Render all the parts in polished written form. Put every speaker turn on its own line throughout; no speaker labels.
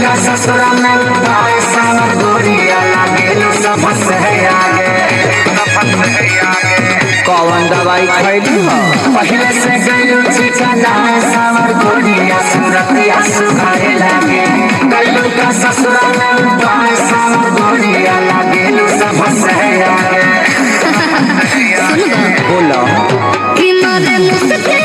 का ससुरा में पैसा गोरिया लागेलू सबसे आगे
कौन दवाई खैली हो
पहले से गलू चिकना सावर गोरिया सूरतिया सुखाए लागे गलू का ससुरा में पैसा गोरिया लागेलू सबसे आगे
बोलो
कि मारे मुझसे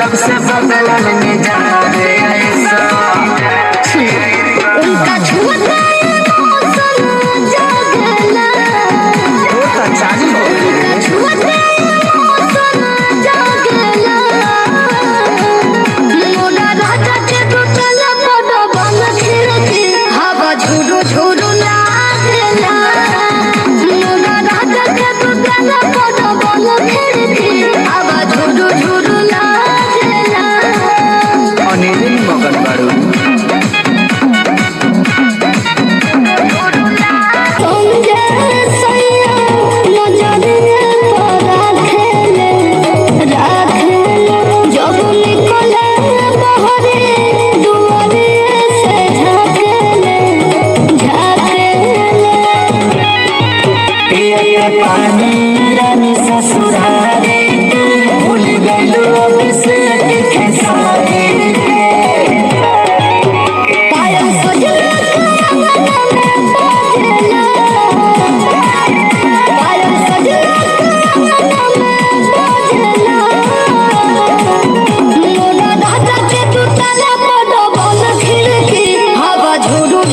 तब से बदलन में जा रे ऐसा
उनका छूता मौसम जगला
वो तो चालू हो
उनका छूता मौसम जगला मोरा राजा के टूटला पड़ो बन खिड़की हवा झुरु झुरु लागला मोरा राजा के टूटला पड़ो बन खिड़की हवा झुरु झुरु
मगन बारू
झुरु